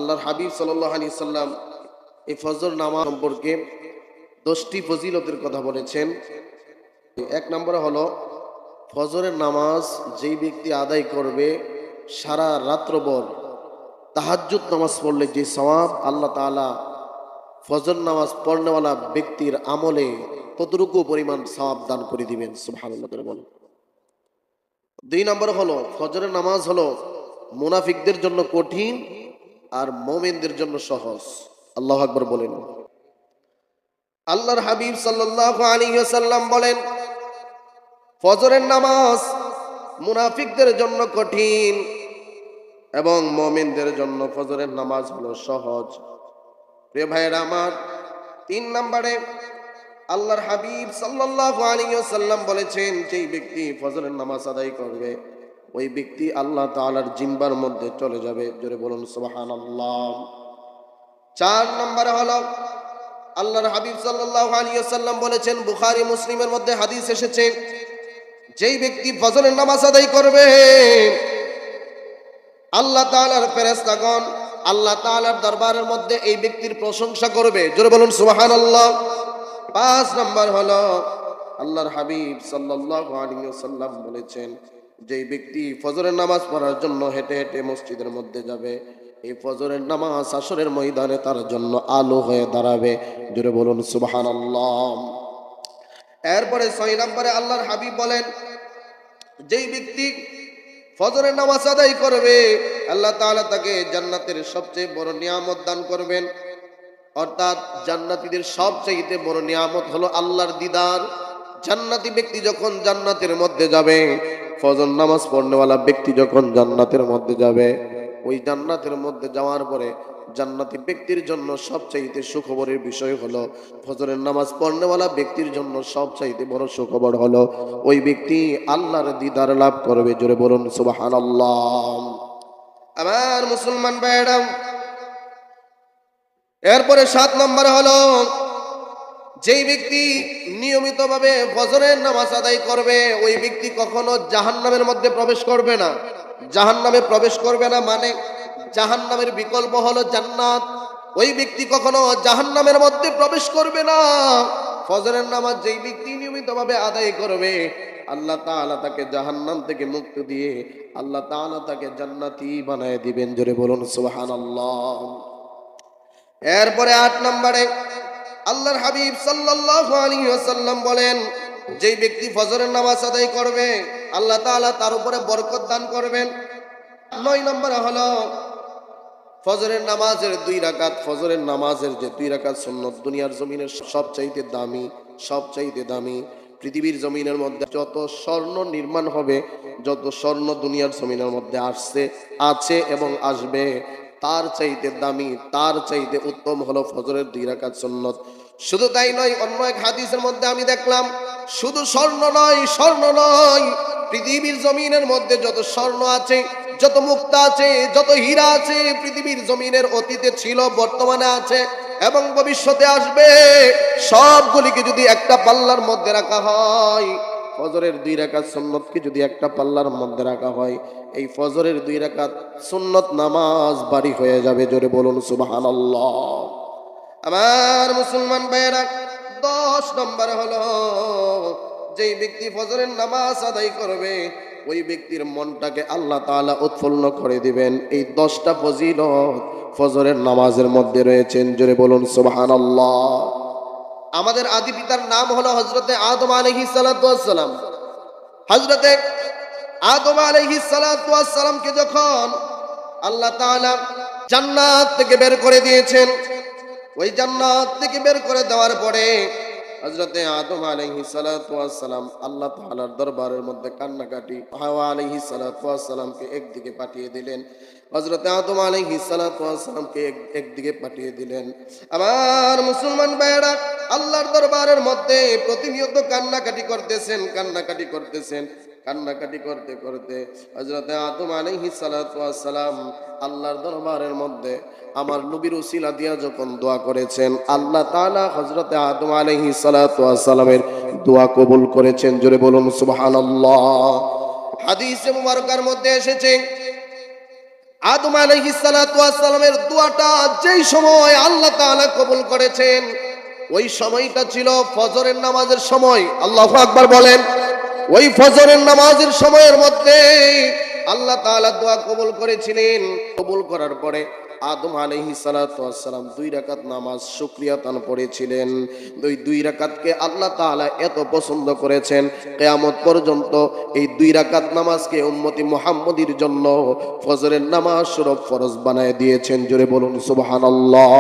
আল্লাহর হাবিব সাল্লাল্লাহু আলাইহি সাল্লাম এই ফজর নামাজ সম্পর্কে 10টি ফজিলতের কথা বলেছেন। এক নম্বরে হলো ফজরের নামাজ যেই ব্যক্তি আদায় করবে সারা রাত্রভর তাহাজ্জুদ নামাজ পড়লে যে সওয়াব আল্লাহ তাআলা ফজর নামাজ পড়নেওয়ালা ব্যক্তির আমলে কতটুকু পরিমাণ সওয়াব দান করে দিবেন, সুবহানাল্লাহ করে বলেন। 2 নম্বর হলো ফজরের নামাজ হলো মুনাফিকদের জন্য কঠিন আর মুমিনদের জন্য সহজ। আল্লাহু আকবার বলেন। আল্লাহর হাবিব সাল্লাল্লাহু আলাইহি ওয়াসাল্লাম বলেন, ফজরের নামাজ মুনাফিকদের জন্য কঠিন এবং মুমিনদের জন্য ফজরের নামাজ হলো সহজ। প্রিয় ভাইয়েরা আমার, 3 নম্বরে আল্লাহর হাবিব সাল্লাল্লাহু আলাইহি ওয়াসাল্লাম বলেছেন, যেই ব্যক্তি ফজরের নামাজ আদায় করবে ওই ব্যক্তি আল্লাহ তাআলার জিহ্বার মধ্যে চলে যাবে। জোরে বলুন সুবহানাল্লাহ। 4 নম্বরে হলো আল্লাহর হাবিব সাল্লাল্লাহু আলাইহি ওয়াসাল্লাম বলেছেন, বুখারী মুসলিমের মধ্যে হাদিস এসেছে, যেই ব্যক্তি ফজরের নামাজ আদায় করবে আল্লাহ তাআলার ফেরেশতাগণ আল্লাহ তাআলার দরবারের মধ্যে এই ব্যক্তির প্রশংসা করবে। জোরে বলুন সুবহানাল্লাহ। 5 নম্বর হলো আল্লাহর হাবিব সাল্লাল্লাহু আলাইহি ওয়াসাল্লাম বলেছেন, যেই ব্যক্তি ফজরের নামাজ পড়ার জন্য হেঁটে হেঁটে মসজিদের মধ্যে যাবে এই ফজরের নামাজ আসরের ময়দানে তার জন্য আলো হয়ে দাঁড়াবে। জোরে বলুন সুবহানাল্লাহ। এরপরে 6 নম্বরে আল্লাহর হাবিব বলেন, যেই ব্যক্তি ফজরের নামাজ আদায় করবে আল্লাহ তাআলা তাকে জান্নাতের সবচেয়ে বড় নিয়ামত দান করবেন। অর্থাৎ জান্নাতীদের সবচেয়ে বড় নিয়ামত হলো আল্লাহর দিদার। জান্নাতি ব্যক্তি যখন জান্নাতের মধ্যে যাবে, ফজর নামাজ পড়নেওয়ালা ব্যক্তি যখন জান্নাতের মধ্যে যাবে, ওই জান্নাতের মধ্যে যাওয়ার পরে জান্নাতি ব্যক্তির জন্য সবচাইতে সুখবরের বিষয় হলো, ফজরের নামাজ পড়নেওয়ালা ব্যক্তির জন্য সবচাইতে বড় সুখবর হলো ওই ব্যক্তি আল্লাহর দিদার লাভ করবে। জোরে বলুন সুবহানাল্লাহ। আমার মুসলমান ভাইরা, এরপরে 7 নম্বর হলো যেই ব্যক্তি নিয়মিতভাবে ফজরের নামাজ আদায় করবে ওই ব্যক্তি কখনো জাহান্নামের মধ্যে প্রবেশ করবে না। জাহান্নামে প্রবেশ করবে না মানে জাহান্নামের বিকল্প হলো জান্নাত। ওই ব্যক্তি কখনো জাহান্নামের মধ্যে প্রবেশ করবে না। ফজরের নামাজ যেই ব্যক্তি নিয়মিতভাবে আদায় করবে আল্লাহ তাআলা তাকে জাহান্নাম থেকে মুক্তি দিয়ে আল্লাহ তাআলা তাকে জান্নাতি বানায় দিবেন। জোরে বলুন সুবহানাল্লাহ। এরপরে 8 নম্বরে আল্লাহর হাবিব সাল্লাল্লাহু আলাইহি ওয়াসাল্লাম বলেন, যেই ব্যক্তি ফজরের নামাজ আদায় করবে আল্লাহ তাআলা তার উপরে বরকত দান করবেন। 9 নম্বরে হলো ফজরের নামাজের 2 রাকাত। ফজরের নামাজের যে 2 রাকাত সুন্নত দুনিয়ার জমিনের সবচাইতে দামি, সবচাইতে দামি। পৃথিবীর জমিনের মধ্যে যত স্বর্ণ নির্মাণ হবে, যত স্বর্ণ দুনিয়ার জমিনের মধ্যে আছে এবং আসবে, তার চাইতে দামি, তার চাইতে উত্তম হলো ফজরের 2 রাকাত সুন্নত। শুধু তাই নয়, অন্য এক হাদিসের মধ্যে আমি দেখলাম শুধু স্বর্ণ নয়, পৃথিবীর জমিনের মধ্যে যত স্বর্ণ আছে, যত মুক্তা আছে, যত হীরা আছে, পৃথিবীর জমিনের অতীতে ছিল, বর্তমানে আছে এবং ভবিষ্যতে আসবে, সবগুলিকে যদি একটা পাল্লার মধ্যে রাখা হয়, ফজরের 2 রাকাত সুন্নতকে যদি একটা পাল্লার মধ্যে রাখা হয়, এই ফজরের 2 রাকাত সুন্নত নামাজ বাড়ি হয়ে যাবে। জোরে বলুন সুবহানাল্লাহ। আমার মুসলমান ভাইয়েরা, 10 নম্বর হলো যেই ব্যক্তি ফজরের নামাজ আদায় করবে ওই ব্যক্তির মনটাকে আল্লাহ তাআলা উৎফুল্ল করে দিবেন। এই 10টা ফজিলত ফজরের নামাজের মধ্যে রয়েছেন। জোরে বলুন সুবহানাল্লাহ। আমাদের আদি পিতার নাম হলো হযরতে আদম আলাইহিস সালাতু ওয়াস সালাম। হযরতে আদম আলাইহিস সালাতু ওয়াস সালামকে যখন আল্লাহ তাআলা জান্নাত থেকে বের করে দিয়েছেন, ওই জান্নাত থেকে বের করে দেওয়ার পরে হযরতে আদম আলাইহিস সালাতু ওয়াস সালাম আল্লাহ তাআলার দরবারের মধ্যে কান্নাকাটি, হাওয়া আলাইহিস সালাতু ওয়াস সালামকে একদিকে পাঠিয়ে দিলেন, হযরতে আদম আলাইহিস সালাতু ওয়াস সালামকে একদিকে পাঠিয়ে দিলেন। আমার মুসলমান ভাইরা, আল্লাহর দরবারের মধ্যে প্রতিনিয়ত কান্নাকাটি করতেছেন। কান্নাকাটি করতে করতে হযরতে আদম আলাইহিস সালাতু ওয়াস সালাম আল্লাহর দরবারের মধ্যে আমার নবীর উসিলা দিয়া যখন দোয়া করেছেন, আল্লাহ তাআলা হযরতে আদম আলাইহিস সালাতু ওয়াস সালামের দোয়া কবুল করেছেন। জোরে বলুন সুবহানাল্লাহ। হাদিসে মুবারকার মধ্যে এসেছে আদম আলাইহিস সালাতু ওয়াস সালামের দোয়াটা যেই সময় আল্লাহ তাআলা কবুল করেছেন ওই সময়টা ছিল ফজরের নামাজের সময়। আল্লাহু আকবার বলেন। ওই ফজরের নামাজের সময়ের মধ্যে আল্লাহ তাআলা দোয়া কবুল করেছিলেন। কবুল করার পরে আদম আলাইহিস সালাতু ওয়াস সালাম 2 রাকাত নামাজ শুকরিয়াতান পড়েছিলেন। ওই 2 রাকাতকে আল্লাহ তাআলা এত পছন্দ করেছেন, কিয়ামত পর্যন্ত এই 2 রাকাত নামাজকে উম্মতি মুহাম্মদীর জন্য ফজরের নামাজ স্বরূপ ফরজ বানায় দিয়েছেন। জোরে বলুন সুবহানাল্লাহ।